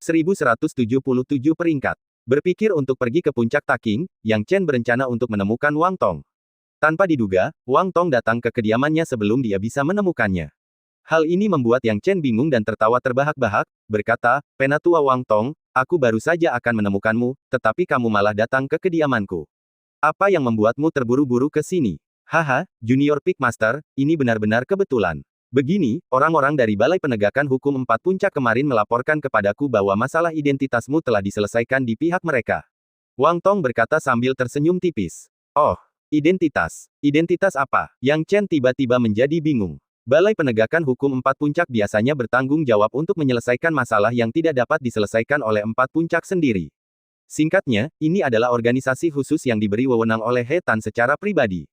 1177 peringkat. Berpikir untuk pergi ke puncak Taking, Yang Chen berencana untuk menemukan Wang Tong. Tanpa diduga, Wang Tong datang ke kediamannya sebelum dia bisa menemukannya. Hal ini membuat Yang Chen bingung dan tertawa terbahak-bahak, berkata, "Penatua Wang Tong, aku baru saja akan menemukanmu, tetapi kamu malah datang ke kediamanku. Apa yang membuatmu terburu-buru ke sini?" "Haha, Junior Peak Master, ini benar-benar kebetulan. Begini, orang-orang dari Balai Penegakan Hukum Empat Puncak kemarin melaporkan kepadaku bahwa masalah identitasmu telah diselesaikan di pihak mereka." Wang Tong berkata sambil tersenyum tipis. "Oh, identitas. Identitas apa?" Yang Chen tiba-tiba menjadi bingung. Balai Penegakan Hukum Empat Puncak biasanya bertanggung jawab untuk menyelesaikan masalah yang tidak dapat diselesaikan oleh Empat Puncak sendiri. Singkatnya, ini adalah organisasi khusus yang diberi wewenang oleh He Tan secara pribadi.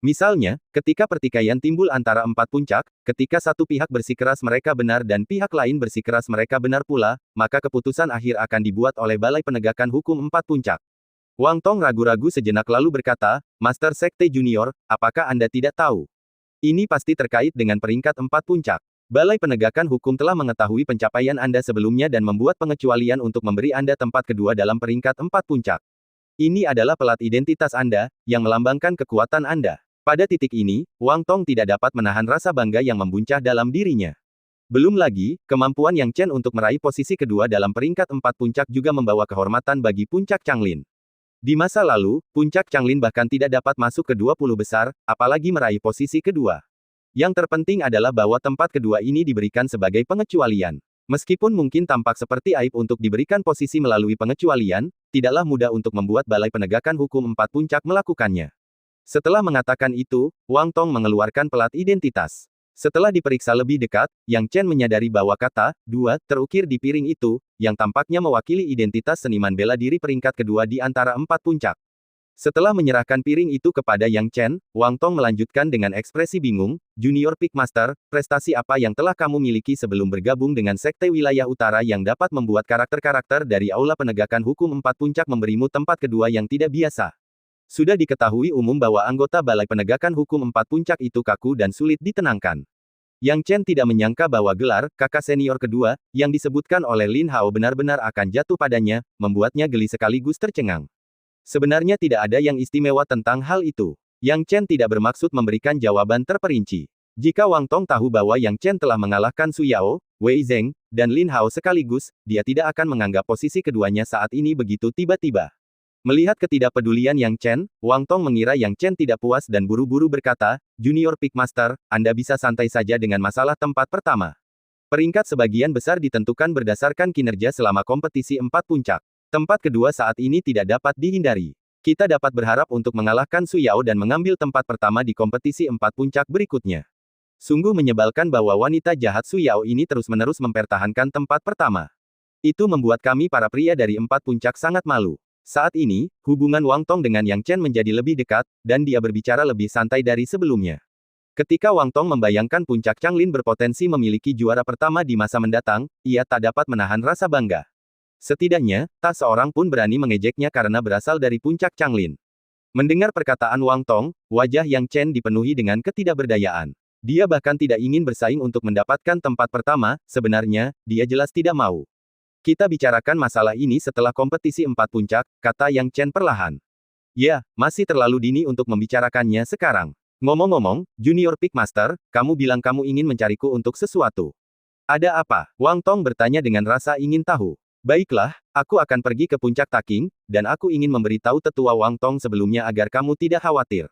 Misalnya, ketika pertikaian timbul antara empat puncak, ketika satu pihak bersikeras mereka benar dan pihak lain bersikeras mereka benar pula, maka keputusan akhir akan dibuat oleh Balai Penegakan Hukum Empat Puncak. Wang Tong ragu-ragu sejenak lalu berkata, "Master Sekte Junior, apakah Anda tidak tahu? Ini pasti terkait dengan peringkat empat puncak. Balai Penegakan Hukum telah mengetahui pencapaian Anda sebelumnya dan membuat pengecualian untuk memberi Anda tempat kedua dalam peringkat empat puncak. Ini adalah pelat identitas Anda, yang melambangkan kekuatan Anda." Pada titik ini, Wang Tong tidak dapat menahan rasa bangga yang membuncah dalam dirinya. Belum lagi, kemampuan Yang Chen untuk meraih posisi kedua dalam peringkat empat puncak juga membawa kehormatan bagi Puncak Changlin. Di masa lalu, Puncak Changlin bahkan tidak dapat masuk ke 20 besar, apalagi meraih posisi kedua. Yang terpenting adalah bahwa tempat kedua ini diberikan sebagai pengecualian. Meskipun mungkin tampak seperti aib untuk diberikan posisi melalui pengecualian, tidaklah mudah untuk membuat Balai Penegakan Hukum Empat Puncak melakukannya. Setelah mengatakan itu, Wang Tong mengeluarkan pelat identitas. Setelah diperiksa lebih dekat, Yang Chen menyadari bahwa kata "2" terukir di piring itu, yang tampaknya mewakili identitas seniman bela diri peringkat kedua di antara empat puncak. Setelah menyerahkan piring itu kepada Yang Chen, Wang Tong melanjutkan dengan ekspresi bingung, "Junior Peak Master, prestasi apa yang telah kamu miliki sebelum bergabung dengan Sekte Wilayah Utara yang dapat membuat karakter-karakter dari Aula Penegakan Hukum Empat Puncak memberimu tempat kedua yang tidak biasa?" Sudah diketahui umum bahwa anggota Balai Penegakan Hukum Empat Puncak itu kaku dan sulit ditenangkan. Yang Chen tidak menyangka bahwa gelar kakak senior kedua yang disebutkan oleh Lin Hao benar-benar akan jatuh padanya, membuatnya geli sekaligus tercengang. Sebenarnya tidak ada yang istimewa tentang hal itu. Yang Chen tidak bermaksud memberikan jawaban terperinci. Jika Wang Tong tahu bahwa Yang Chen telah mengalahkan Su Yao, Wei Zheng, dan Lin Hao sekaligus, dia tidak akan menganggap posisi keduanya saat ini begitu tiba-tiba. Melihat ketidakpedulian Yang Chen, Wang Tong mengira Yang Chen tidak puas dan buru-buru berkata, "Junior Peak Master, Anda bisa santai saja dengan masalah tempat pertama. Peringkat sebagian besar ditentukan berdasarkan kinerja selama kompetisi empat puncak. Tempat kedua saat ini tidak dapat dihindari. Kita dapat berharap untuk mengalahkan Su Yao dan mengambil tempat pertama di kompetisi empat puncak berikutnya." Sungguh menyebalkan bahwa wanita jahat Su Yao ini terus-menerus mempertahankan tempat pertama. Itu membuat kami para pria dari empat puncak sangat malu. Saat ini, hubungan Wang Tong dengan Yang Chen menjadi lebih dekat, dan dia berbicara lebih santai dari sebelumnya. Ketika Wang Tong membayangkan Puncak Changlin berpotensi memiliki juara pertama di masa mendatang, ia tak dapat menahan rasa bangga. Setidaknya, tak seorang pun berani mengejeknya karena berasal dari Puncak Changlin. Mendengar perkataan Wang Tong, wajah Yang Chen dipenuhi dengan ketidakberdayaan. Dia bahkan tidak ingin bersaing untuk mendapatkan tempat pertama, sebenarnya, dia jelas tidak mau. "Kita bicarakan masalah ini setelah kompetisi empat puncak," kata Yang Chen perlahan. "Ya, masih terlalu dini untuk membicarakannya sekarang. Ngomong-ngomong, Junior Peak Master, kamu bilang kamu ingin mencariku untuk sesuatu. Ada apa?" Wang Tong bertanya dengan rasa ingin tahu. "Baiklah, aku akan pergi ke puncak Taking, dan aku ingin memberitahu tetua Wang Tong sebelumnya agar kamu tidak khawatir."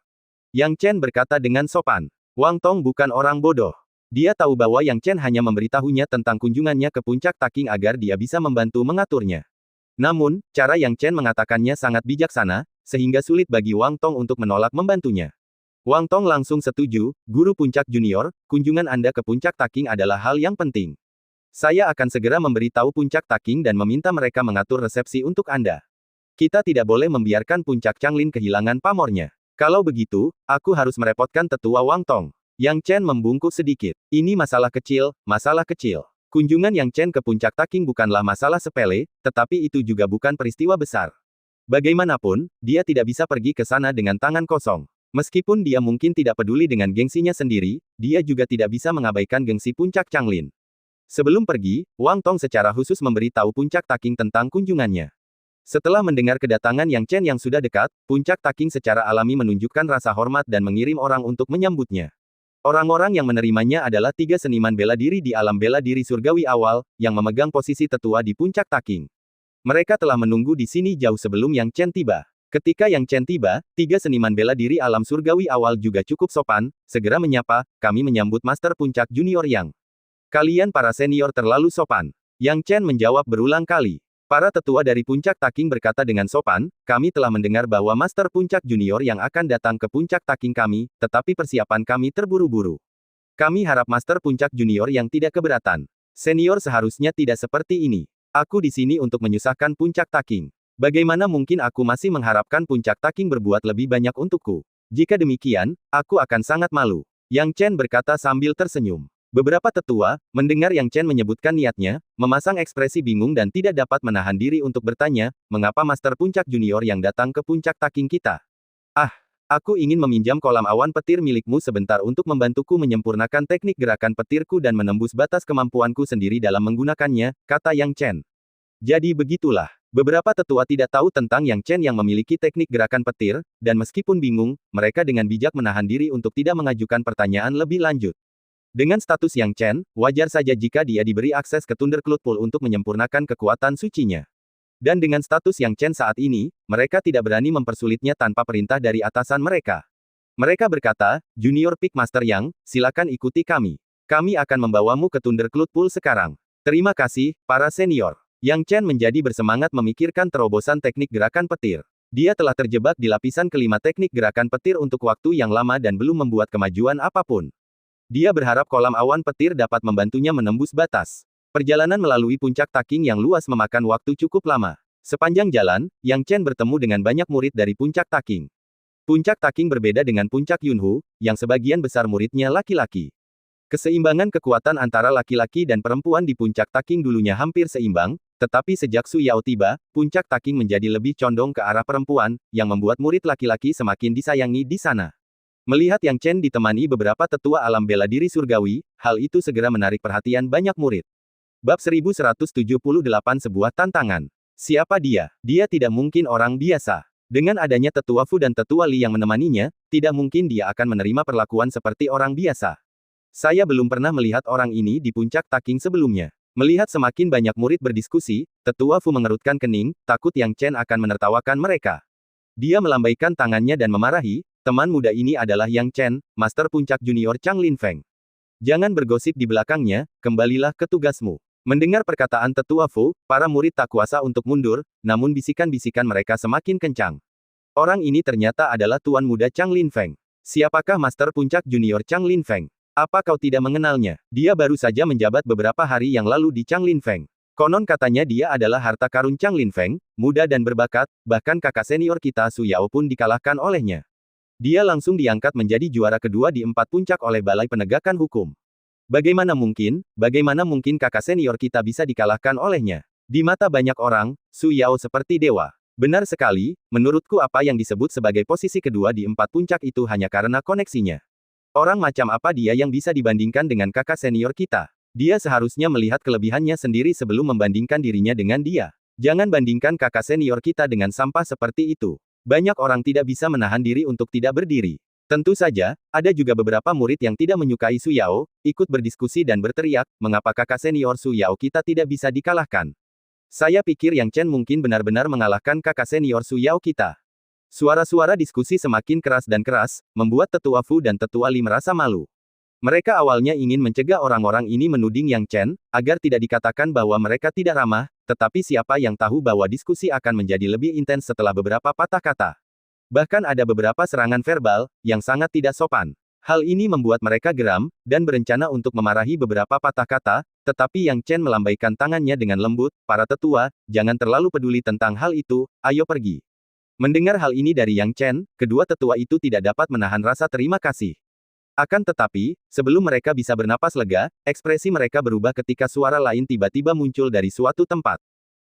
Yang Chen berkata dengan sopan. Wang Tong bukan orang bodoh. Dia tahu bahwa Yang Chen hanya memberitahunya tentang kunjungannya ke puncak Taking agar dia bisa membantu mengaturnya. Namun, cara Yang Chen mengatakannya sangat bijaksana, sehingga sulit bagi Wang Tong untuk menolak membantunya. Wang Tong langsung setuju, "Guru Puncak Junior, kunjungan Anda ke puncak Taking adalah hal yang penting. Saya akan segera memberitahu puncak Taking dan meminta mereka mengatur resepsi untuk Anda. Kita tidak boleh membiarkan puncak Changlin kehilangan pamornya. Kalau begitu, aku harus merepotkan tetua Wang Tong." Yang Chen membungkuk sedikit. "Ini masalah kecil, masalah kecil." Kunjungan Yang Chen ke puncak Taking bukanlah masalah sepele, tetapi itu juga bukan peristiwa besar. Bagaimanapun, dia tidak bisa pergi ke sana dengan tangan kosong. Meskipun dia mungkin tidak peduli dengan gengsinya sendiri, dia juga tidak bisa mengabaikan gengsi puncak Changlin. Sebelum pergi, Wang Tong secara khusus memberi tahu Puncak Taking tentang kunjungannya. Setelah mendengar kedatangan Yang Chen yang sudah dekat, Puncak Taking secara alami menunjukkan rasa hormat dan mengirim orang untuk menyambutnya. Orang-orang yang menerimanya adalah 3 seniman bela diri di alam bela diri surgawi awal, yang memegang posisi tetua di Puncak Taking. Mereka telah menunggu di sini jauh sebelum Yang Chen tiba. Ketika Yang Chen tiba, 3 seniman bela diri alam surgawi awal juga cukup sopan, segera menyapa, kami menyambut Master Puncak Junior Yang. Kalian para senior terlalu sopan. Yang Chen menjawab berulang kali. Para tetua dari Puncak Taking berkata dengan sopan, kami telah mendengar bahwa Master Puncak Junior yang akan datang ke Puncak Taking kami, tetapi persiapan kami terburu-buru. Kami harap Master Puncak Junior yang tidak keberatan. Senior seharusnya tidak seperti ini. Aku di sini untuk menyusahkan Puncak Taking. Bagaimana mungkin aku masih mengharapkan Puncak Taking berbuat lebih banyak untukku? Jika demikian, aku akan sangat malu. Yang Chen berkata sambil tersenyum. Beberapa tetua, mendengar Yang Chen menyebutkan niatnya, memasang ekspresi bingung dan tidak dapat menahan diri untuk bertanya, mengapa Master Puncak Junior yang datang ke Puncak Taking kita? Ah, aku ingin meminjam kolam awan petir milikmu sebentar untuk membantuku menyempurnakan teknik gerakan petirku dan menembus batas kemampuanku sendiri dalam menggunakannya, kata Yang Chen. Jadi begitulah. Beberapa tetua tidak tahu tentang Yang Chen yang memiliki teknik gerakan petir, dan meskipun bingung, mereka dengan bijak menahan diri untuk tidak mengajukan pertanyaan lebih lanjut. Dengan status Yang Chen, wajar saja jika dia diberi akses ke Thunder Cloud Pool untuk menyempurnakan kekuatan sucinya. Dan dengan status Yang Chen saat ini, mereka tidak berani mempersulitnya tanpa perintah dari atasan mereka. Mereka berkata, Junior Peak Master Yang, silakan ikuti kami. Kami akan membawamu ke Thunder Cloud Pool sekarang. Terima kasih, para senior. Yang Chen menjadi bersemangat memikirkan terobosan teknik gerakan petir. Dia telah terjebak di lapisan kelima teknik gerakan petir untuk waktu yang lama dan belum membuat kemajuan apapun. Dia berharap kolam awan petir dapat membantunya menembus batas. Perjalanan melalui Puncak Taking yang luas memakan waktu cukup lama. Sepanjang jalan, Yang Chen bertemu dengan banyak murid dari Puncak Taking. Puncak Taking berbeda dengan Puncak Yunhu, yang sebagian besar muridnya laki-laki. Keseimbangan kekuatan antara laki-laki dan perempuan di Puncak Taking dulunya hampir seimbang, tetapi sejak Su Yao tiba, Puncak Taking menjadi lebih condong ke arah perempuan, yang membuat murid laki-laki semakin disayangi di sana. Melihat Yang Chen ditemani beberapa tetua alam bela diri surgawi, hal itu segera menarik perhatian banyak murid. Bab 1178 sebuah tantangan. Siapa dia? Dia tidak mungkin orang biasa. Dengan adanya tetua Fu dan tetua Li yang menemaninya, tidak mungkin dia akan menerima perlakuan seperti orang biasa. Saya belum pernah melihat orang ini di Puncak Taking sebelumnya. Melihat semakin banyak murid berdiskusi, tetua Fu mengerutkan kening, takut Yang Chen akan menertawakan mereka. Dia melambaikan tangannya dan memarahi, teman muda ini adalah Yang Chen, Master Puncak Junior Chang Lin Feng. Jangan bergosip di belakangnya, kembalilah ke tugasmu. Mendengar perkataan tetua Fu, para murid tak kuasa untuk mundur, namun bisikan-bisikan mereka semakin kencang. Orang ini ternyata adalah tuan muda Chang Lin Feng. Siapakah Master Puncak Junior Chang Lin Feng? Apa kau tidak mengenalnya? Dia baru saja menjabat beberapa hari yang lalu di Chang Lin Feng. Konon katanya dia adalah harta karun Chang Lin Feng, muda dan berbakat, bahkan kakak senior kita Su Yao pun dikalahkan olehnya. Dia langsung diangkat menjadi juara kedua di 4 puncak oleh Balai Penegakan Hukum. Bagaimana mungkin kakak senior kita bisa dikalahkan olehnya? Di mata banyak orang, Su Yao seperti dewa. Benar sekali, menurutku apa yang disebut sebagai posisi kedua di 4 puncak itu hanya karena koneksinya. Orang macam apa dia yang bisa dibandingkan dengan kakak senior kita? Dia seharusnya melihat kelebihannya sendiri sebelum membandingkan dirinya dengan dia. Jangan bandingkan kakak senior kita dengan sampah seperti itu. Banyak orang tidak bisa menahan diri untuk tidak berdiri. Tentu saja, ada juga beberapa murid yang tidak menyukai Su Yao, ikut berdiskusi dan berteriak, mengapa kakak senior Su Yao kita tidak bisa dikalahkan. Saya pikir Yang Chen mungkin benar-benar mengalahkan kakak senior Su Yao kita. Suara-suara diskusi semakin keras dan keras, membuat tetua Fu dan tetua Li merasa malu. Mereka awalnya ingin mencegah orang-orang ini menuding Yang Chen, agar tidak dikatakan bahwa mereka tidak ramah, tetapi siapa yang tahu bahwa diskusi akan menjadi lebih intens setelah beberapa patah kata. Bahkan ada beberapa serangan verbal, yang sangat tidak sopan. Hal ini membuat mereka geram, dan berencana untuk memarahi beberapa patah kata, tetapi Yang Chen melambaikan tangannya dengan lembut, para tetua, jangan terlalu peduli tentang hal itu, ayo pergi. Mendengar hal ini dari Yang Chen, kedua tetua itu tidak dapat menahan rasa terima kasih. Akan tetapi, sebelum mereka bisa bernapas lega, ekspresi mereka berubah ketika suara lain tiba-tiba muncul dari suatu tempat.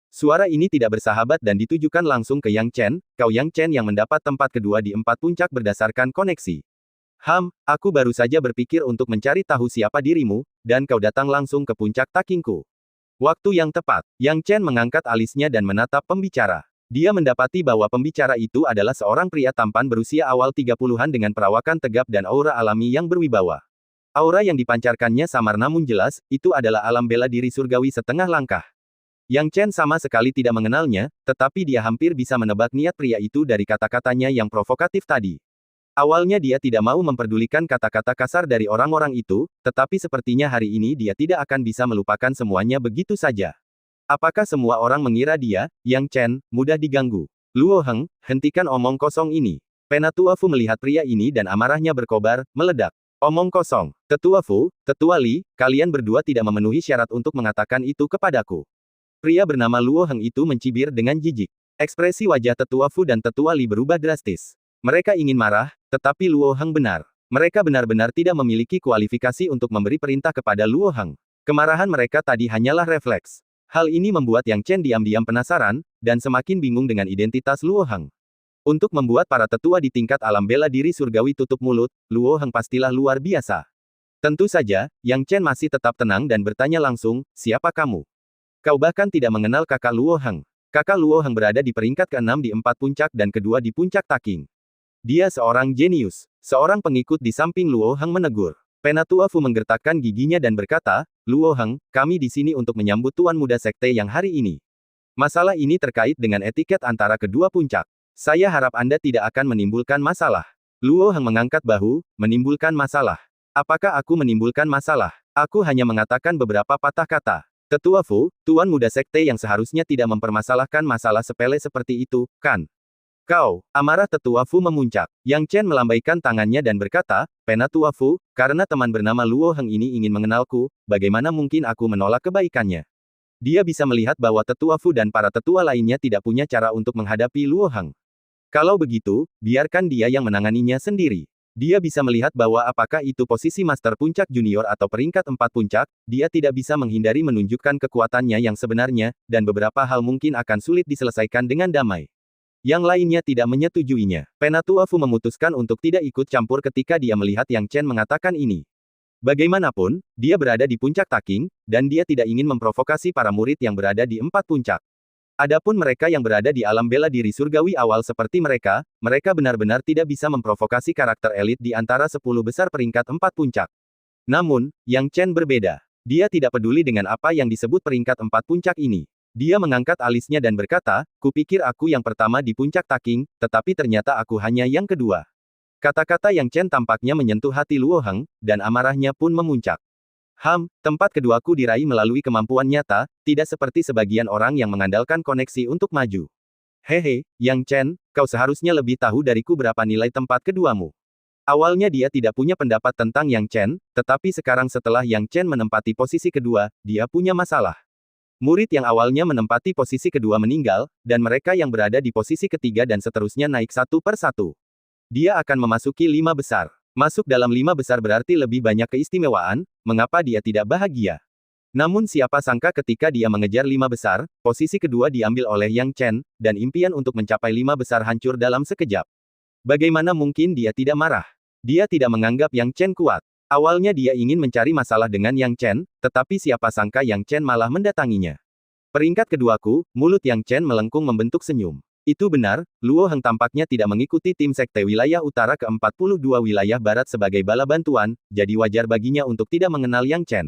Suara ini tidak bersahabat dan ditujukan langsung ke Yang Chen, kau Yang Chen yang mendapat tempat kedua di 4 puncak berdasarkan koneksi. Aku baru saja berpikir untuk mencari tahu siapa dirimu, dan kau datang langsung ke puncak takingku. Waktu yang tepat. Yang Chen mengangkat alisnya dan menatap pembicara. Dia mendapati bahwa pembicara itu adalah seorang pria tampan berusia awal 30-an dengan perawakan tegap dan aura alami yang berwibawa. Aura yang dipancarkannya samar namun jelas, itu adalah alam bela diri surgawi setengah langkah. Yang Chen sama sekali tidak mengenalnya, tetapi dia hampir bisa menebak niat pria itu dari kata-katanya yang provokatif tadi. Awalnya dia tidak mau memperdulikan kata-kata kasar dari orang-orang itu, tetapi sepertinya hari ini dia tidak akan bisa melupakan semuanya begitu saja. Apakah semua orang mengira dia, Yang Chen, mudah diganggu? Luo Heng, hentikan omong kosong ini. Penatua Fu melihat pria ini dan amarahnya berkobar, meledak. Omong kosong. Tetua Fu, Tetua Li, kalian berdua tidak memenuhi syarat untuk mengatakan itu kepadaku. Pria bernama Luo Heng itu mencibir dengan jijik. Ekspresi wajah Tetua Fu dan Tetua Li berubah drastis. Mereka ingin marah, tetapi Luo Heng benar. Mereka benar-benar tidak memiliki kualifikasi untuk memberi perintah kepada Luo Heng. Kemarahan mereka tadi hanyalah refleks. Hal ini membuat Yang Chen diam-diam penasaran, dan semakin bingung dengan identitas Luo Heng. Untuk membuat para tetua di tingkat alam bela diri surgawi tutup mulut, Luo Heng pastilah luar biasa. Tentu saja, Yang Chen masih tetap tenang dan bertanya langsung, siapa kamu? Kau bahkan tidak mengenal kakak Luo Heng. Kakak Luo Heng berada di peringkat ke-6 di 4 puncak dan kedua di puncak taking. Dia seorang jenius. Seorang pengikut di samping Luo Heng menegur. Penatua Fu menggertakkan giginya dan berkata, Luo Heng, kami di sini untuk menyambut Tuan Muda Sekte yang hari ini. Masalah ini terkait dengan etiket antara kedua puncak. Saya harap Anda tidak akan menimbulkan masalah. Luo Heng mengangkat bahu, menimbulkan masalah. Apakah aku menimbulkan masalah? Aku hanya mengatakan beberapa patah kata. Tetua Fu, Tuan Muda Sekte yang seharusnya tidak mempermasalahkan masalah sepele seperti itu, kan? Kau, amarah Tetua Fu memuncak. Yang Chen melambaikan tangannya dan berkata, Penatua Fu, karena teman bernama Luo Heng ini ingin mengenalku, bagaimana mungkin aku menolak kebaikannya? Dia bisa melihat bahwa Tetua Fu dan para tetua lainnya tidak punya cara untuk menghadapi Luo Heng. Kalau begitu, biarkan dia yang menanganinya sendiri. Dia bisa melihat bahwa apakah itu posisi Master Puncak Junior atau peringkat 4 puncak, dia tidak bisa menghindari menunjukkan kekuatannya yang sebenarnya, dan beberapa hal mungkin akan sulit diselesaikan dengan damai. Yang lainnya tidak menyetujuinya. Penatua Fu memutuskan untuk tidak ikut campur ketika dia melihat Yang Chen mengatakan ini. Bagaimanapun, dia berada di puncak taking, dan dia tidak ingin memprovokasi para murid yang berada di 4 puncak. Adapun mereka yang berada di alam bela diri surgawi awal seperti mereka benar-benar tidak bisa memprovokasi karakter elit di antara 10 besar peringkat 4 puncak. Namun, Yang Chen berbeda. Dia tidak peduli dengan apa yang disebut peringkat 4 puncak ini. Dia mengangkat alisnya dan berkata, kupikir aku yang pertama di puncak taking, tetapi ternyata aku hanya yang kedua. Kata-kata Yang Chen tampaknya menyentuh hati Luo Heng, dan amarahnya pun memuncak. Tempat keduaku diraih melalui kemampuan nyata, tidak seperti sebagian orang yang mengandalkan koneksi untuk maju. Hehe, Yang Chen, kau seharusnya lebih tahu dariku berapa nilai tempat keduamu. Awalnya dia tidak punya pendapat tentang Yang Chen, tetapi sekarang setelah Yang Chen menempati posisi kedua, dia punya masalah. Murid yang awalnya menempati posisi kedua meninggal, dan mereka yang berada di posisi ketiga dan seterusnya naik satu per satu. Dia akan memasuki 5 besar. Masuk dalam 5 besar berarti lebih banyak keistimewaan, mengapa dia tidak bahagia? Namun siapa sangka ketika dia mengejar 5 besar, posisi kedua diambil oleh Yang Chen, dan impian untuk mencapai 5 besar hancur dalam sekejap. Bagaimana mungkin dia tidak marah? Dia tidak menganggap Yang Chen kuat. Awalnya dia ingin mencari masalah dengan Yang Chen, tetapi siapa sangka Yang Chen malah mendatanginya. Peringkat keduaku, mulut Yang Chen melengkung membentuk senyum. Itu benar, Luo Heng tampaknya tidak mengikuti tim sekte wilayah utara ke-42 wilayah barat sebagai bala bantuan, jadi wajar baginya untuk tidak mengenal Yang Chen.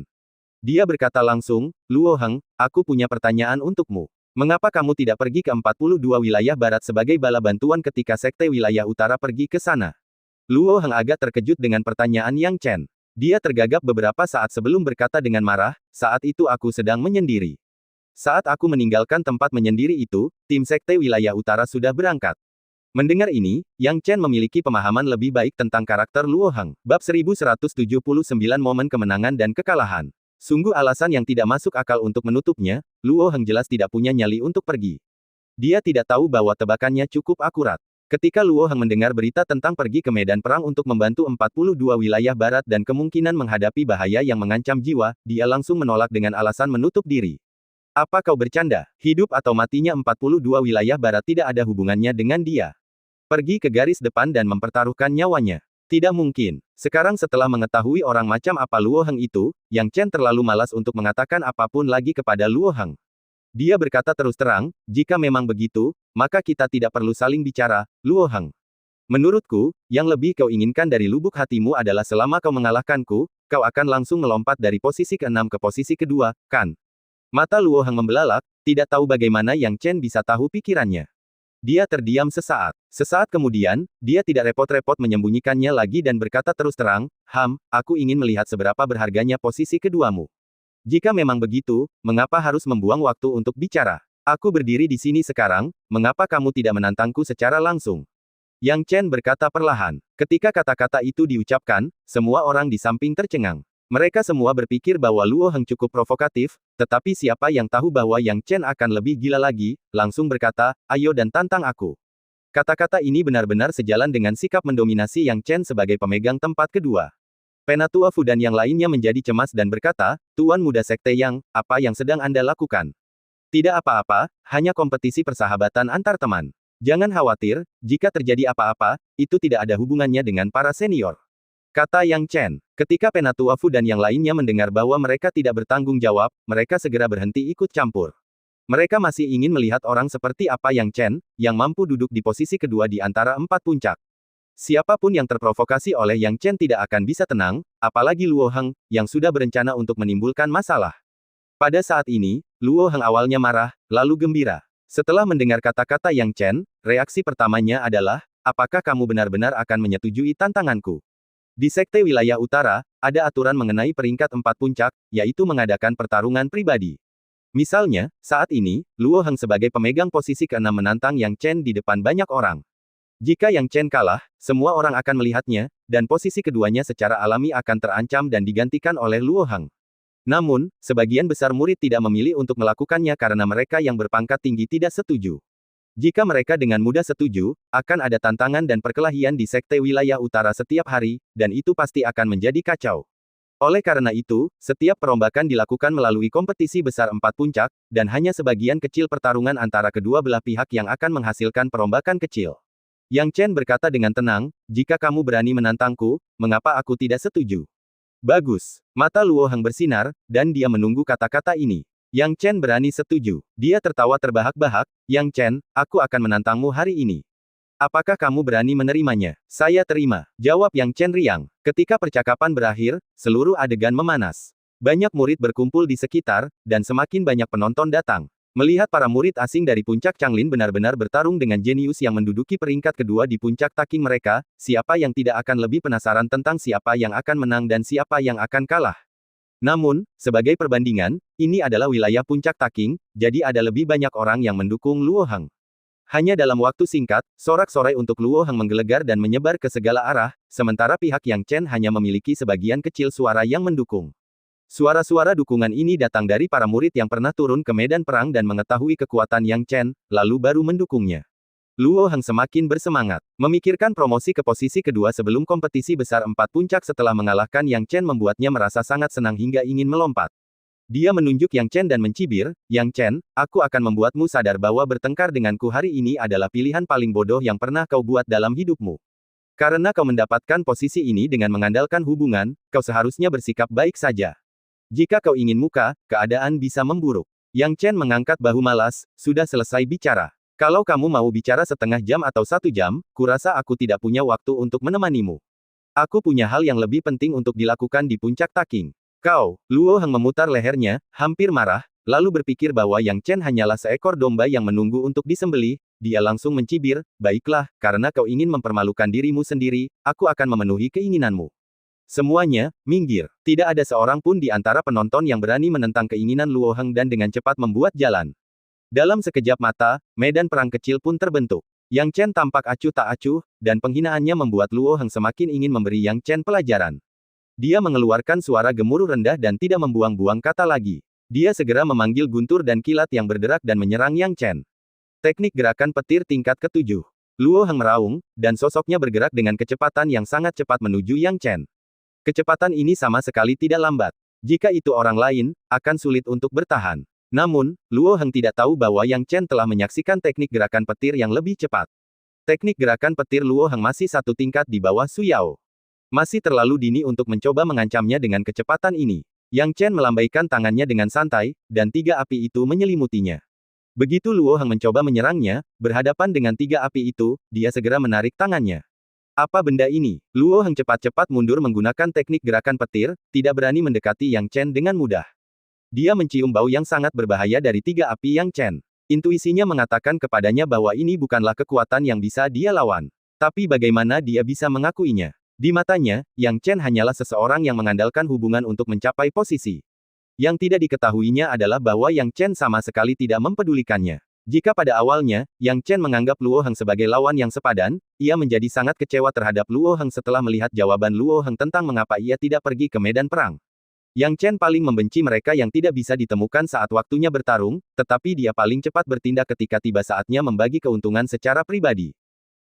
Dia berkata langsung, Luo Heng, aku punya pertanyaan untukmu. Mengapa kamu tidak pergi ke 42 wilayah barat sebagai bala bantuan ketika sekte wilayah utara pergi ke sana? Luo Heng agak terkejut dengan pertanyaan Yang Chen. Dia tergagap beberapa saat sebelum berkata dengan marah, saat itu aku sedang menyendiri. Saat aku meninggalkan tempat menyendiri itu, tim sekte wilayah utara sudah berangkat. Mendengar ini, Yang Chen memiliki pemahaman lebih baik tentang karakter Luo Heng. Bab 1179 Momen Kemenangan dan Kekalahan. Sungguh alasan yang tidak masuk akal untuk menutupnya, Luo Heng jelas tidak punya nyali untuk pergi. Dia tidak tahu bahwa tebakannya cukup akurat. Ketika Luo Heng mendengar berita tentang pergi ke medan perang untuk membantu 42 wilayah barat dan kemungkinan menghadapi bahaya yang mengancam jiwa, dia langsung menolak dengan alasan menutup diri. Apa kau bercanda? Hidup atau matinya 42 wilayah barat tidak ada hubungannya dengan dia. Pergi ke garis depan dan mempertaruhkan nyawanya. Tidak mungkin. Sekarang setelah mengetahui orang macam apa Luo Heng itu, Yang Chen terlalu malas untuk mengatakan apapun lagi kepada Luo Heng. Dia berkata terus terang, jika memang begitu, maka kita tidak perlu saling bicara, Luo Heng. Menurutku, yang lebih kau inginkan dari lubuk hatimu adalah selama kau mengalahkanku, kau akan langsung melompat dari posisi ke-6 ke posisi kedua, kan? Mata Luo Heng membelalak, tidak tahu bagaimana Yang Chen bisa tahu pikirannya. Dia terdiam sesaat. Sesaat kemudian, dia tidak repot-repot menyembunyikannya lagi dan berkata terus terang, aku ingin melihat seberapa berharganya posisi keduamu. Jika memang begitu, mengapa harus membuang waktu untuk bicara? Aku berdiri di sini sekarang, mengapa kamu tidak menantangku secara langsung? Yang Chen berkata perlahan. Ketika kata-kata itu diucapkan, semua orang di samping tercengang. Mereka semua berpikir bahwa Luo Heng cukup provokatif, tetapi siapa yang tahu bahwa Yang Chen akan lebih gila lagi, langsung berkata, ayo dan tantang aku. Kata-kata ini benar-benar sejalan dengan sikap mendominasi Yang Chen sebagai pemegang tempat kedua. Penatua Fu dan yang lainnya menjadi cemas dan berkata, Tuan Muda Sekte Yang, apa yang sedang Anda lakukan? Tidak apa-apa, hanya kompetisi persahabatan antar teman. Jangan khawatir, jika terjadi apa-apa, itu tidak ada hubungannya dengan para senior. Kata Yang Chen. Ketika Penatua Fu dan yang lainnya mendengar bahwa mereka tidak bertanggung jawab, mereka segera berhenti ikut campur. Mereka masih ingin melihat orang seperti apa Yang Chen, yang mampu duduk di posisi kedua di antara 4 puncak. Siapapun yang terprovokasi oleh Yang Chen tidak akan bisa tenang, apalagi Luo Heng, yang sudah berencana untuk menimbulkan masalah. Pada saat ini, Luo Heng awalnya marah, lalu gembira. Setelah mendengar kata-kata Yang Chen, reaksi pertamanya adalah, apakah kamu benar-benar akan menyetujui tantanganku? Di Sekte Wilayah Utara, ada aturan mengenai peringkat 4 puncak, yaitu mengadakan pertarungan pribadi. Misalnya, saat ini, Luo Heng sebagai pemegang posisi ke-6 menantang Yang Chen di depan banyak orang. Jika Yang Chen kalah, semua orang akan melihatnya, dan posisi keduanya secara alami akan terancam dan digantikan oleh Luo Heng. Namun, sebagian besar murid tidak memilih untuk melakukannya karena mereka yang berpangkat tinggi tidak setuju. Jika mereka dengan mudah setuju, akan ada tantangan dan perkelahian di Sekte Wilayah Utara setiap hari, dan itu pasti akan menjadi kacau. Oleh karena itu, setiap perombakan dilakukan melalui kompetisi besar 4 puncak, dan hanya sebagian kecil pertarungan antara kedua belah pihak yang akan menghasilkan perombakan kecil. Yang Chen berkata dengan tenang, jika kamu berani menantangku, mengapa aku tidak setuju? Bagus. Mata Luo Heng bersinar, dan dia menunggu kata-kata ini. Yang Chen berani setuju. Dia tertawa terbahak-bahak, Yang Chen, aku akan menantangmu hari ini. Apakah kamu berani menerimanya? Saya terima. Jawab Yang Chen riang. Ketika percakapan berakhir, seluruh adegan memanas. Banyak murid berkumpul di sekitar, dan semakin banyak penonton datang. Melihat para murid asing dari puncak Changlin benar-benar bertarung dengan jenius yang menduduki peringkat kedua di puncak taking mereka, siapa yang tidak akan lebih penasaran tentang siapa yang akan menang dan siapa yang akan kalah? Namun, sebagai perbandingan, ini adalah wilayah puncak taking, jadi ada lebih banyak orang yang mendukung Luo Heng. Hanya dalam waktu singkat, sorak-sorai untuk Luo Heng menggelegar dan menyebar ke segala arah, sementara pihak Yang Chen hanya memiliki sebagian kecil suara yang mendukung. Suara-suara dukungan ini datang dari para murid yang pernah turun ke medan perang dan mengetahui kekuatan Yang Chen, lalu baru mendukungnya. Luo Heng semakin bersemangat. Memikirkan promosi ke posisi kedua sebelum kompetisi besar 4 puncak setelah mengalahkan Yang Chen membuatnya merasa sangat senang hingga ingin melompat. Dia menunjuk Yang Chen dan mencibir, Yang Chen, aku akan membuatmu sadar bahwa bertengkar denganku hari ini adalah pilihan paling bodoh yang pernah kau buat dalam hidupmu. Karena kau mendapatkan posisi ini dengan mengandalkan hubungan, kau seharusnya bersikap baik saja. Jika kau ingin muka, keadaan bisa memburuk. Yang Chen mengangkat bahu malas, sudah selesai bicara. Kalau kamu mau bicara setengah jam atau 1 jam, kurasa aku tidak punya waktu untuk menemanimu. Aku punya hal yang lebih penting untuk dilakukan di puncak taking. Kau, Luo Heng memutar lehernya, hampir marah, lalu berpikir bahwa Yang Chen hanyalah seekor domba yang menunggu untuk disembelih, dia langsung mencibir, baiklah, karena kau ingin mempermalukan dirimu sendiri, aku akan memenuhi keinginanmu. Semuanya, minggir. Tidak ada seorang pun di antara penonton yang berani menentang keinginan Luo Heng dan dengan cepat membuat jalan. Dalam sekejap mata, medan perang kecil pun terbentuk. Yang Chen tampak acuh tak acuh, dan penghinaannya membuat Luo Heng semakin ingin memberi Yang Chen pelajaran. Dia mengeluarkan suara gemuruh rendah dan tidak membuang-buang kata lagi. Dia segera memanggil guntur dan kilat yang berderak dan menyerang Yang Chen. Teknik gerakan petir tingkat ke-7. Luo Heng meraung, dan sosoknya bergerak dengan kecepatan yang sangat cepat menuju Yang Chen. Kecepatan ini sama sekali tidak lambat. Jika itu orang lain, akan sulit untuk bertahan. Namun, Luo Heng tidak tahu bahwa Yang Chen telah menyaksikan teknik gerakan petir yang lebih cepat. Teknik gerakan petir Luo Heng masih 1 tingkat di bawah Su Yao. Masih terlalu dini untuk mencoba mengancamnya dengan kecepatan ini. Yang Chen melambaikan tangannya dengan santai, dan tiga api itu menyelimutinya. Begitu Luo Heng mencoba menyerangnya, berhadapan dengan tiga api itu, dia segera menarik tangannya. Apa benda ini? Luo Heng cepat-cepat mundur menggunakan teknik gerakan petir, tidak berani mendekati Yang Chen dengan mudah. Dia mencium bau yang sangat berbahaya dari tiga api Yang Chen. Intuisinya mengatakan kepadanya bahwa ini bukanlah kekuatan yang bisa dia lawan. Tapi bagaimana dia bisa mengakuinya? Di matanya, Yang Chen hanyalah seseorang yang mengandalkan hubungan untuk mencapai posisi. Yang tidak diketahuinya adalah bahwa Yang Chen sama sekali tidak mempedulikannya. Jika pada awalnya, Yang Chen menganggap Luo Heng sebagai lawan yang sepadan, ia menjadi sangat kecewa terhadap Luo Heng setelah melihat jawaban Luo Heng tentang mengapa ia tidak pergi ke medan perang. Yang Chen paling membenci mereka yang tidak bisa ditemukan saat waktunya bertarung, tetapi dia paling cepat bertindak ketika tiba saatnya membagi keuntungan secara pribadi.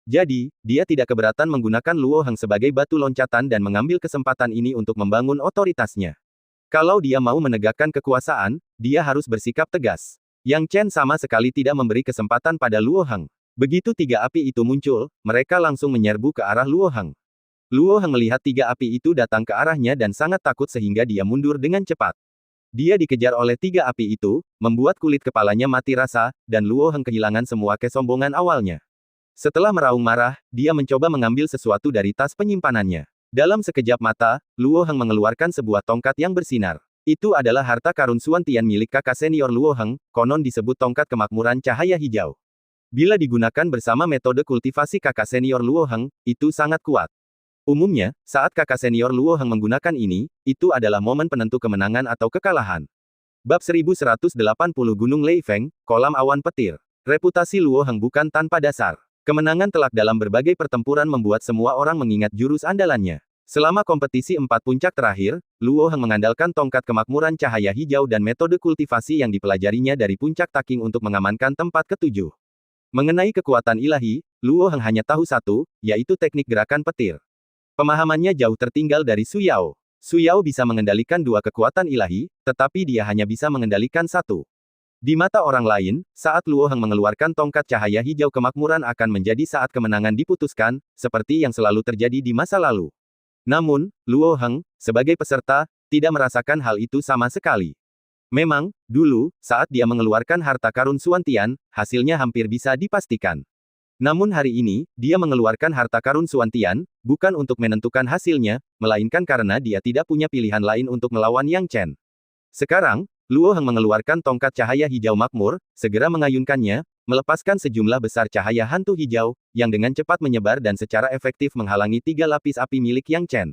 Jadi, dia tidak keberatan menggunakan Luo Heng sebagai batu loncatan dan mengambil kesempatan ini untuk membangun otoritasnya. Kalau dia mau menegakkan kekuasaan, dia harus bersikap tegas. Yang Chen sama sekali tidak memberi kesempatan pada Luo Heng. Begitu tiga api itu muncul, mereka langsung menyerbu ke arah Luo Heng. Luo Heng melihat tiga api itu datang ke arahnya dan sangat takut sehingga dia mundur dengan cepat. Dia dikejar oleh tiga api itu, membuat kulit kepalanya mati rasa, dan Luo Heng kehilangan semua kesombongan awalnya. Setelah meraung marah, dia mencoba mengambil sesuatu dari tas penyimpanannya. Dalam sekejap mata, Luo Heng mengeluarkan sebuah tongkat yang bersinar. Itu adalah harta karun Suan Tian milik kakak senior Luo Heng, konon disebut tongkat kemakmuran cahaya hijau. Bila digunakan bersama metode kultivasi kakak senior Luo Heng, itu sangat kuat. Umumnya, saat kakak senior Luo Heng menggunakan ini, itu adalah momen penentu kemenangan atau kekalahan. Bab 1180 Gunung Lei Feng, Kolam Awan Petir. Reputasi Luo Heng bukan tanpa dasar. Kemenangan telak dalam berbagai pertempuran membuat semua orang mengingat jurus andalannya. Selama kompetisi 4 puncak terakhir, Luo Heng mengandalkan tongkat kemakmuran cahaya hijau dan metode kultivasi yang dipelajarinya dari puncak Taking untuk mengamankan tempat ketujuh. Mengenai kekuatan ilahi, Luo Heng hanya tahu satu, yaitu teknik gerakan petir. Pemahamannya jauh tertinggal dari Su Yao. Su Yao bisa mengendalikan dua kekuatan ilahi, tetapi dia hanya bisa mengendalikan satu. Di mata orang lain, saat Luo Heng mengeluarkan tongkat cahaya hijau kemakmuran akan menjadi saat kemenangan diputuskan, seperti yang selalu terjadi di masa lalu. Namun, Luo Heng, sebagai peserta, tidak merasakan hal itu sama sekali. Memang, dulu, saat dia mengeluarkan harta karun Suan Tian, hasilnya hampir bisa dipastikan. Namun hari ini, dia mengeluarkan harta karun Suan Tian, bukan untuk menentukan hasilnya, melainkan karena dia tidak punya pilihan lain untuk melawan Yang Chen. Sekarang, Luo Heng mengeluarkan tongkat cahaya hijau makmur, segera mengayunkannya, melepaskan sejumlah besar cahaya hantu hijau, yang dengan cepat menyebar dan secara efektif menghalangi 3 lapis api milik Yang Chen.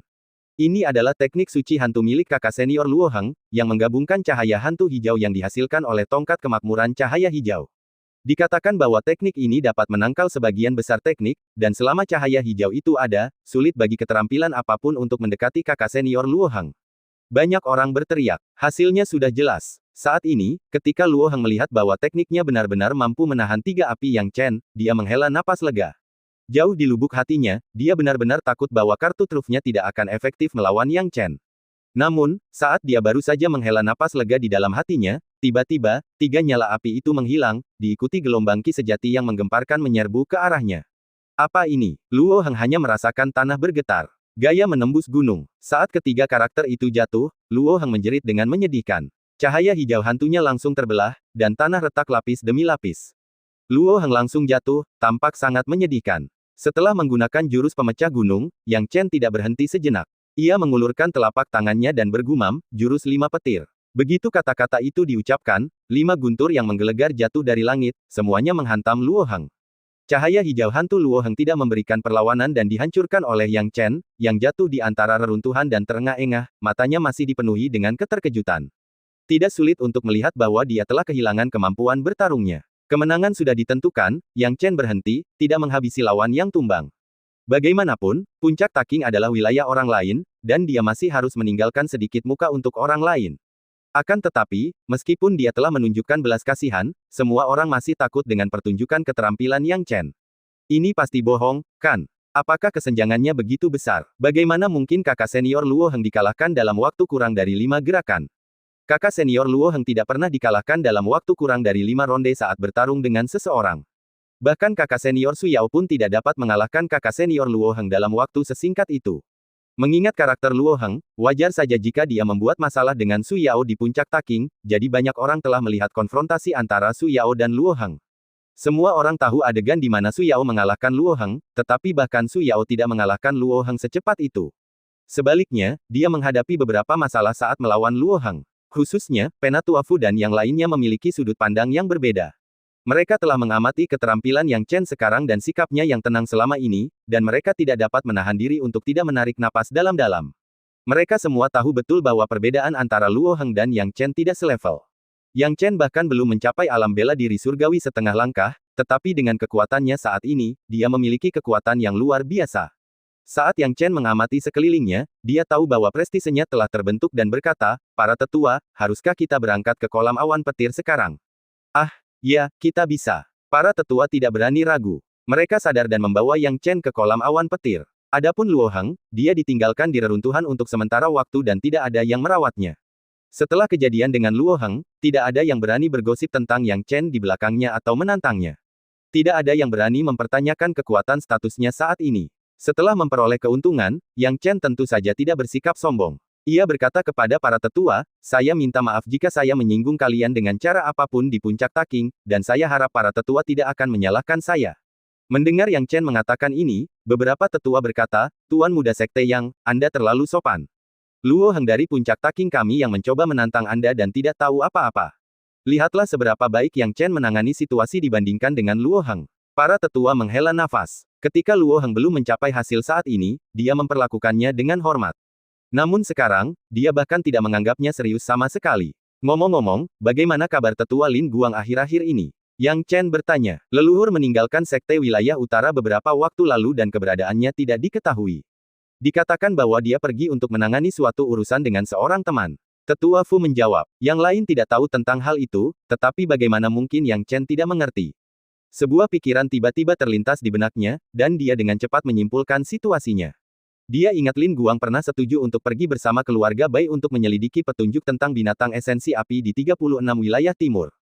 Ini adalah teknik suci hantu milik kakak senior Luo Heng, yang menggabungkan cahaya hantu hijau yang dihasilkan oleh tongkat kemakmuran cahaya hijau. Dikatakan bahwa teknik ini dapat menangkal sebagian besar teknik, dan selama cahaya hijau itu ada, sulit bagi keterampilan apapun untuk mendekati kakak senior Luo Heng. Banyak orang berteriak. Hasilnya sudah jelas. Saat ini, ketika Luo Heng melihat bahwa tekniknya benar-benar mampu menahan 3 api Yang Chen, dia menghela napas lega. Jauh di lubuk hatinya, dia benar-benar takut bahwa kartu trufnya tidak akan efektif melawan Yang Chen. Namun, saat dia baru saja menghela napas lega di dalam hatinya, tiba-tiba, 3 nyala api itu menghilang, diikuti gelombang ki sejati yang menggemparkan menyerbu ke arahnya. Apa ini? Luo Heng hanya merasakan tanah bergetar. Gaya menembus gunung. Saat ketiga karakter itu jatuh, Luo Heng menjerit dengan menyedihkan. Cahaya hijau hantunya langsung terbelah, dan tanah retak lapis demi lapis. Luo Heng langsung jatuh, tampak sangat menyedihkan. Setelah menggunakan jurus pemecah gunung, Yang Chen tidak berhenti sejenak. Ia mengulurkan telapak tangannya dan bergumam, jurus 5 petir. Begitu kata-kata itu diucapkan, 5 guntur yang menggelegar jatuh dari langit, semuanya menghantam Luo Heng. Cahaya hijau hantu Luo Heng tidak memberikan perlawanan dan dihancurkan oleh Yang Chen, yang jatuh di antara reruntuhan dan terengah-engah, matanya masih dipenuhi dengan keterkejutan. Tidak sulit untuk melihat bahwa dia telah kehilangan kemampuan bertarungnya. Kemenangan sudah ditentukan, Yang Chen berhenti, tidak menghabisi lawan yang tumbang. Bagaimanapun, puncak Taking adalah wilayah orang lain, dan dia masih harus meninggalkan sedikit muka untuk orang lain. Akan tetapi, meskipun dia telah menunjukkan belas kasihan, semua orang masih takut dengan pertunjukan keterampilan Yang Chen. Ini pasti bohong, kan? Apakah kesenjangannya begitu besar? Bagaimana mungkin kakak senior Luo Heng dikalahkan dalam waktu kurang dari 5 gerakan? Kakak senior Luo Heng tidak pernah dikalahkan dalam waktu kurang dari 5 ronde saat bertarung dengan seseorang. Bahkan kakak senior Su Yao pun tidak dapat mengalahkan kakak senior Luo Heng dalam waktu sesingkat itu. Mengingat karakter Luo Heng, wajar saja jika dia membuat masalah dengan Su Yao di puncak Taking, jadi banyak orang telah melihat konfrontasi antara Su Yao dan Luo Heng. Semua orang tahu adegan di mana Su Yao mengalahkan Luo Heng, tetapi bahkan Su Yao tidak mengalahkan Luo Heng secepat itu. Sebaliknya, dia menghadapi beberapa masalah saat melawan Luo Heng. Khususnya, Penatua Fu dan yang lainnya memiliki sudut pandang yang berbeda. Mereka telah mengamati keterampilan Yang Chen sekarang dan sikapnya yang tenang selama ini, dan mereka tidak dapat menahan diri untuk tidak menarik napas dalam-dalam. Mereka semua tahu betul bahwa perbedaan antara Luo Heng dan Yang Chen tidak selevel. Yang Chen bahkan belum mencapai alam bela diri surgawi setengah langkah, tetapi dengan kekuatannya saat ini, dia memiliki kekuatan yang luar biasa. Saat Yang Chen mengamati sekelilingnya, dia tahu bahwa prestisenya telah terbentuk dan berkata, "Para tetua, haruskah kita berangkat ke kolam awan petir sekarang?" "Ah, ya, kita bisa." Para tetua tidak berani ragu. Mereka sadar dan membawa Yang Chen ke kolam awan petir. Adapun Luo Heng, dia ditinggalkan di reruntuhan untuk sementara waktu dan tidak ada yang merawatnya. Setelah kejadian dengan Luo Heng, tidak ada yang berani bergosip tentang Yang Chen di belakangnya atau menantangnya. Tidak ada yang berani mempertanyakan kekuatan statusnya saat ini. Setelah memperoleh keuntungan, Yang Chen tentu saja tidak bersikap sombong. Ia berkata kepada para tetua, "Saya minta maaf jika saya menyinggung kalian dengan cara apapun di puncak Taking, dan saya harap para tetua tidak akan menyalahkan saya." Mendengar Yang Chen mengatakan ini, beberapa tetua berkata, "Tuan Muda Sekte Yang, Anda terlalu sopan. Luo Heng dari puncak Taking kami yang mencoba menantang Anda dan tidak tahu apa-apa. Lihatlah seberapa baik Yang Chen menangani situasi dibandingkan dengan Luo Heng." Para tetua menghela nafas. Ketika Luo Heng belum mencapai hasil saat ini, dia memperlakukannya dengan hormat. Namun sekarang, dia bahkan tidak menganggapnya serius sama sekali. "Ngomong-ngomong, bagaimana kabar tetua Lin Guang akhir-akhir ini?" Yang Chen bertanya. Leluhur meninggalkan sekte wilayah utara beberapa waktu lalu dan keberadaannya tidak diketahui. Dikatakan bahwa dia pergi untuk menangani suatu urusan dengan seorang teman. Tetua Fu menjawab. Yang lain tidak tahu tentang hal itu, tetapi bagaimana mungkin Yang Chen tidak mengerti? Sebuah pikiran tiba-tiba terlintas di benaknya, dan dia dengan cepat menyimpulkan situasinya. Dia ingat Lin Guang pernah setuju untuk pergi bersama keluarga Bai untuk menyelidiki petunjuk tentang binatang esensi api di 36 wilayah timur.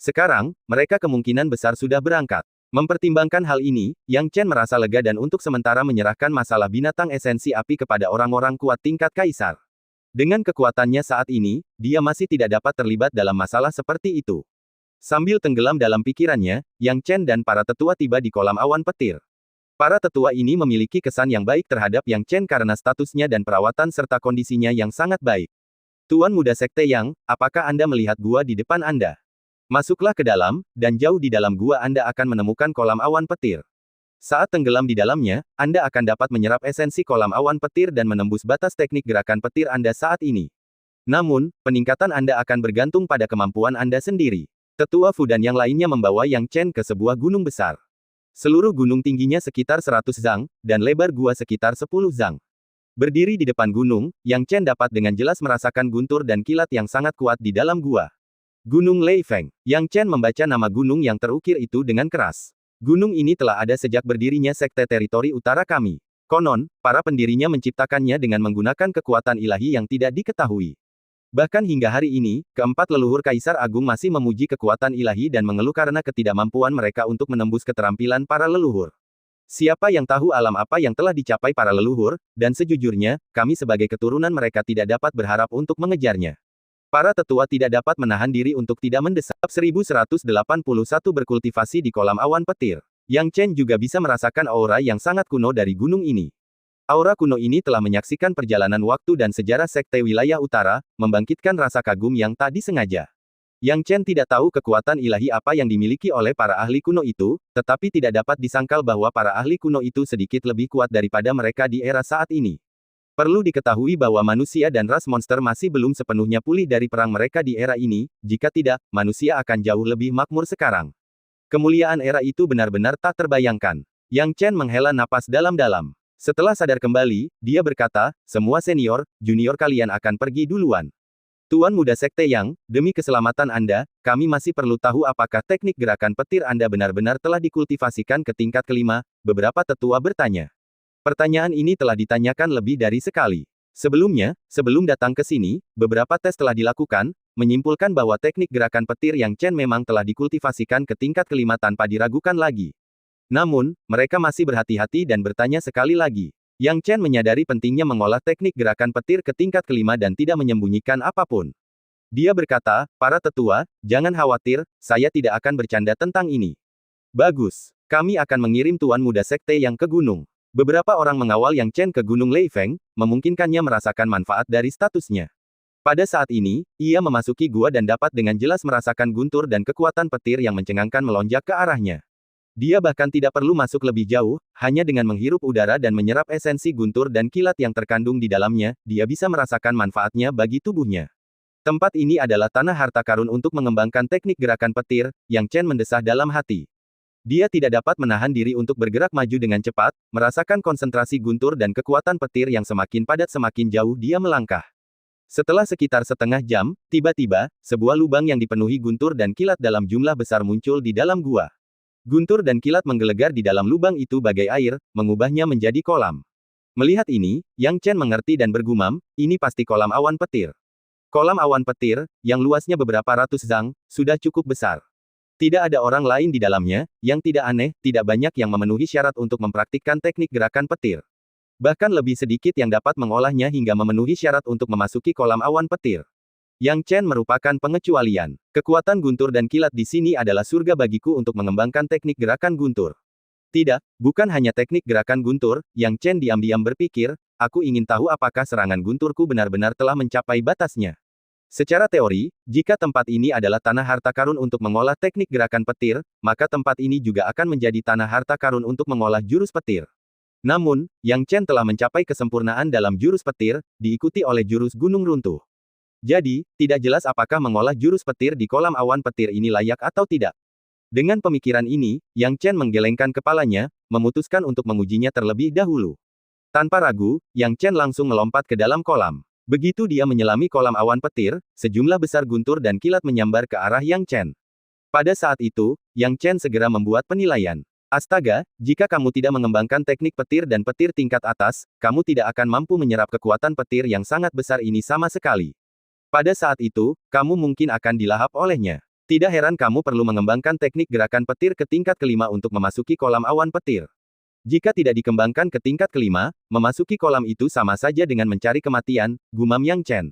Sekarang, mereka kemungkinan besar sudah berangkat. Mempertimbangkan hal ini, Yang Chen merasa lega dan untuk sementara menyerahkan masalah binatang esensi api kepada orang-orang kuat tingkat kaisar. Dengan kekuatannya saat ini, dia masih tidak dapat terlibat dalam masalah seperti itu. Sambil tenggelam dalam pikirannya, Yang Chen dan para tetua tiba di kolam awan petir. Para tetua ini memiliki kesan yang baik terhadap Yang Chen karena statusnya dan perawatan serta kondisinya yang sangat baik. "Tuan Muda Sekte Yang, apakah Anda melihat gua di depan Anda? Masuklah ke dalam, dan jauh di dalam gua Anda akan menemukan kolam awan petir. Saat tenggelam di dalamnya, Anda akan dapat menyerap esensi kolam awan petir dan menembus batas teknik gerakan petir Anda saat ini. Namun, peningkatan Anda akan bergantung pada kemampuan Anda sendiri." Tetua Fu dan yang lainnya membawa Yang Chen ke sebuah gunung besar. Seluruh gunung tingginya sekitar 100 zang, dan lebar gua sekitar 10 zang. Berdiri di depan gunung, Yang Chen dapat dengan jelas merasakan guntur dan kilat yang sangat kuat di dalam gua. Gunung Lei Feng. Yang Chen membaca nama gunung yang terukir itu dengan keras. Gunung ini telah ada sejak berdirinya sekte teritori utara kami. Konon, para pendirinya menciptakannya dengan menggunakan kekuatan ilahi yang tidak diketahui. Bahkan hingga hari ini, keempat leluhur Kaisar Agung masih memuji kekuatan ilahi dan mengeluh karena ketidakmampuan mereka untuk menembus keterampilan para leluhur. Siapa yang tahu alam apa yang telah dicapai para leluhur, dan sejujurnya, kami sebagai keturunan mereka tidak dapat berharap untuk mengejarnya. Para tetua tidak dapat menahan diri untuk tidak mendesak. 1181 berkultivasi di kolam awan petir. Yang Chen juga bisa merasakan aura yang sangat kuno dari gunung ini. Aura kuno ini telah menyaksikan perjalanan waktu dan sejarah sekte wilayah utara, membangkitkan rasa kagum yang tak disengaja. Yang Chen tidak tahu kekuatan ilahi apa yang dimiliki oleh para ahli kuno itu, tetapi tidak dapat disangkal bahwa para ahli kuno itu sedikit lebih kuat daripada mereka di era saat ini. Perlu diketahui bahwa manusia dan ras monster masih belum sepenuhnya pulih dari perang mereka di era ini, jika tidak, manusia akan jauh lebih makmur sekarang. Kemuliaan era itu benar-benar tak terbayangkan. Yang Chen menghela napas dalam-dalam. Setelah sadar kembali, dia berkata, "Semua senior, junior kalian akan pergi duluan. Tuan Muda Sekte Yang, demi keselamatan Anda, kami masih perlu tahu apakah teknik gerakan petir Anda benar-benar telah dikultivasikan ke tingkat kelima," beberapa tetua bertanya. Pertanyaan ini telah ditanyakan lebih dari sekali. Sebelumnya, sebelum datang ke sini, beberapa tes telah dilakukan, menyimpulkan bahwa teknik gerakan petir Yang Chen memang telah dikultivasikan ke tingkat kelima tanpa diragukan lagi. Namun, mereka masih berhati-hati dan bertanya sekali lagi. Yang Chen menyadari pentingnya mengolah teknik gerakan petir ke tingkat kelima dan tidak menyembunyikan apapun. Dia berkata, para tetua, jangan khawatir, saya tidak akan bercanda tentang ini. Bagus. Kami akan mengirim Tuan Muda Sekte yang ke gunung. Beberapa orang mengawal Yang Chen ke Gunung Leifeng, memungkinkannya merasakan manfaat dari statusnya. Pada saat ini, ia memasuki gua dan dapat dengan jelas merasakan guntur dan kekuatan petir yang mencengangkan melonjak ke arahnya. Dia bahkan tidak perlu masuk lebih jauh, hanya dengan menghirup udara dan menyerap esensi guntur dan kilat yang terkandung di dalamnya, dia bisa merasakan manfaatnya bagi tubuhnya. Tempat ini adalah tanah harta karun untuk mengembangkan teknik gerakan petir, Yang Chen mendesah dalam hati. Dia tidak dapat menahan diri untuk bergerak maju dengan cepat, merasakan konsentrasi guntur dan kekuatan petir yang semakin padat semakin jauh dia melangkah. Setelah sekitar setengah jam, tiba-tiba, sebuah lubang yang dipenuhi guntur dan kilat dalam jumlah besar muncul di dalam gua. Guntur dan kilat menggelegar di dalam lubang itu bagai air, mengubahnya menjadi kolam. Melihat ini, Yang Chen mengerti dan bergumam, ini pasti kolam awan petir. Kolam awan petir, yang luasnya beberapa ratus zang, sudah cukup besar. Tidak ada orang lain di dalamnya, yang tidak aneh, tidak banyak yang memenuhi syarat untuk mempraktikkan teknik gerakan petir. Bahkan lebih sedikit yang dapat mengolahnya hingga memenuhi syarat untuk memasuki kolam awan petir. Yang Chen merupakan pengecualian. Kekuatan guntur dan kilat di sini adalah surga bagiku untuk mengembangkan teknik gerakan guntur. Tidak, bukan hanya teknik gerakan guntur, Yang Chen diam-diam berpikir, aku ingin tahu apakah serangan gunturku benar-benar telah mencapai batasnya. Secara teori, jika tempat ini adalah tanah harta karun untuk mengolah teknik gerakan petir, maka tempat ini juga akan menjadi tanah harta karun untuk mengolah jurus petir. Namun, Yang Chen telah mencapai kesempurnaan dalam jurus petir, diikuti oleh jurus gunung runtuh. Jadi, tidak jelas apakah mengolah jurus petir di kolam awan petir ini layak atau tidak. Dengan pemikiran ini, Yang Chen menggelengkan kepalanya, memutuskan untuk mengujinya terlebih dahulu. Tanpa ragu, Yang Chen langsung melompat ke dalam kolam. Begitu dia menyelami kolam awan petir, sejumlah besar guntur dan kilat menyambar ke arah Yang Chen. Pada saat itu, Yang Chen segera membuat penilaian. Astaga, jika kamu tidak mengembangkan teknik petir dan petir tingkat atas, kamu tidak akan mampu menyerap kekuatan petir yang sangat besar ini sama sekali. Pada saat itu, kamu mungkin akan dilahap olehnya. Tidak heran kamu perlu mengembangkan teknik gerakan petir ke tingkat kelima untuk memasuki kolam awan petir. Jika tidak dikembangkan ke tingkat kelima, memasuki kolam itu sama saja dengan mencari kematian, gumam Yang Chen.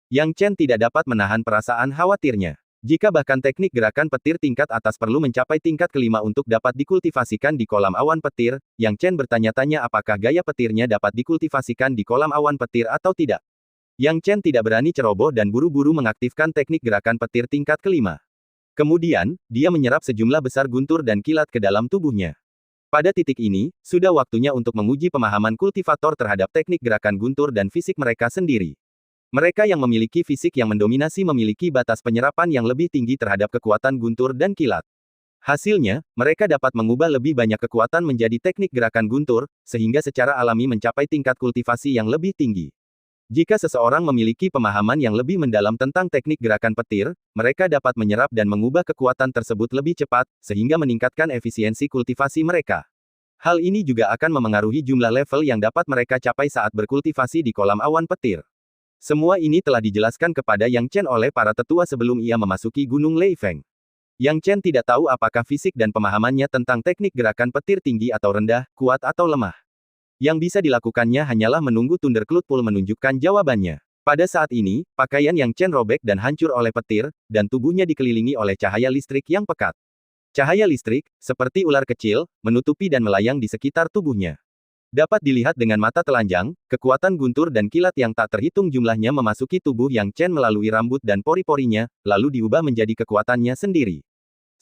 Yang Chen tidak dapat menahan perasaan khawatirnya. Jika bahkan teknik gerakan petir tingkat atas perlu mencapai tingkat kelima untuk dapat dikultivasikan di kolam awan petir, Yang Chen bertanya-tanya apakah gaya petirnya dapat dikultivasikan di kolam awan petir atau tidak. Yang Chen tidak berani ceroboh dan buru-buru mengaktifkan teknik gerakan petir tingkat kelima. Kemudian, dia menyerap sejumlah besar guntur dan kilat ke dalam tubuhnya. Pada titik ini, sudah waktunya untuk menguji pemahaman kultivator terhadap teknik gerakan guntur dan fisik mereka sendiri. Mereka yang memiliki fisik yang mendominasi memiliki batas penyerapan yang lebih tinggi terhadap kekuatan guntur dan kilat. Hasilnya, mereka dapat mengubah lebih banyak kekuatan menjadi teknik gerakan guntur, sehingga secara alami mencapai tingkat kultivasi yang lebih tinggi. Jika seseorang memiliki pemahaman yang lebih mendalam tentang teknik gerakan petir, mereka dapat menyerap dan mengubah kekuatan tersebut lebih cepat, sehingga meningkatkan efisiensi kultivasi mereka. Hal ini juga akan memengaruhi jumlah level yang dapat mereka capai saat berkultivasi di kolam awan petir. Semua ini telah dijelaskan kepada Yang Chen oleh para tetua sebelum ia memasuki Gunung Leifeng. Yang Chen tidak tahu apakah fisik dan pemahamannya tentang teknik gerakan petir tinggi atau rendah, kuat atau lemah. Yang bisa dilakukannya hanyalah menunggu Thundercloud Pool menunjukkan jawabannya. Pada saat ini, pakaian Yang Chen robek dan hancur oleh petir, dan tubuhnya dikelilingi oleh cahaya listrik yang pekat. Cahaya listrik, seperti ular kecil, menutupi dan melayang di sekitar tubuhnya. Dapat dilihat dengan mata telanjang, kekuatan guntur dan kilat yang tak terhitung jumlahnya memasuki tubuh Yang Chen melalui rambut dan pori-porinya, lalu diubah menjadi kekuatannya sendiri.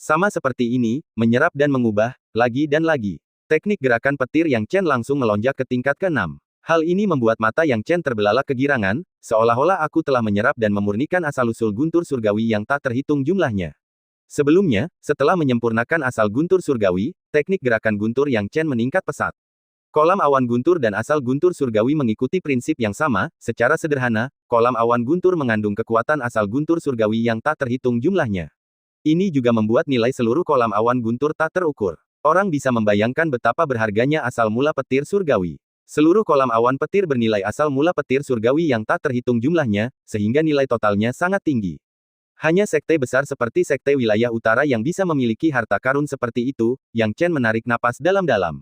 Sama seperti ini, menyerap dan mengubah, lagi dan lagi. Teknik gerakan petir Yang Chen langsung melonjak ke tingkat ke-6. Hal ini membuat mata Yang Chen terbelalak kegirangan, seolah-olah aku telah menyerap dan memurnikan asal-usul guntur surgawi yang tak terhitung jumlahnya. Sebelumnya, setelah menyempurnakan asal guntur surgawi, teknik gerakan guntur Yang Chen meningkat pesat. Kolam awan guntur dan asal guntur surgawi mengikuti prinsip yang sama, secara sederhana, kolam awan guntur mengandung kekuatan asal guntur surgawi yang tak terhitung jumlahnya. Ini juga membuat nilai seluruh kolam awan guntur tak terukur. Orang bisa membayangkan betapa berharganya asal mula petir surgawi. Seluruh kolam awan petir bernilai asal mula petir surgawi yang tak terhitung jumlahnya, sehingga nilai totalnya sangat tinggi. Hanya sekte besar seperti sekte wilayah utara yang bisa memiliki harta karun seperti itu, Yang Chen menarik napas dalam-dalam.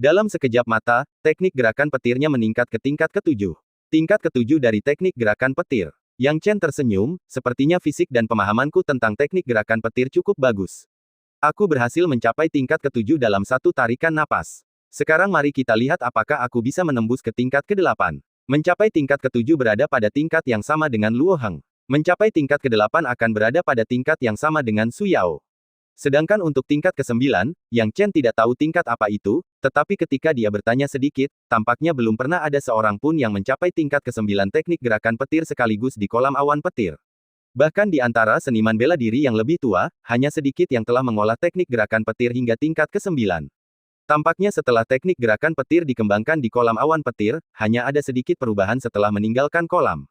Dalam sekejap mata, teknik gerakan petirnya meningkat ke tingkat ketujuh. Tingkat ketujuh dari teknik gerakan petir. Yang Chen tersenyum, sepertinya fisik dan pemahamanku tentang teknik gerakan petir cukup bagus. Aku berhasil mencapai tingkat ketujuh dalam satu tarikan napas. Sekarang mari kita lihat apakah aku bisa menembus ke tingkat ke-8. Mencapai tingkat ketujuh berada pada tingkat yang sama dengan Luo Heng. Mencapai tingkat ke-8 akan berada pada tingkat yang sama dengan Su Yao. Sedangkan untuk tingkat ke-9, Yang Chen tidak tahu tingkat apa itu, tetapi ketika dia bertanya sedikit, tampaknya belum pernah ada seorang pun yang mencapai tingkat ke-9 teknik gerakan petir sekaligus di kolam awan petir. Bahkan di antara seniman bela diri yang lebih tua, hanya sedikit yang telah mengolah teknik gerakan petir hingga tingkat ke-9. Tampaknya setelah teknik gerakan petir dikembangkan di kolam awan petir, hanya ada sedikit perubahan setelah meninggalkan kolam.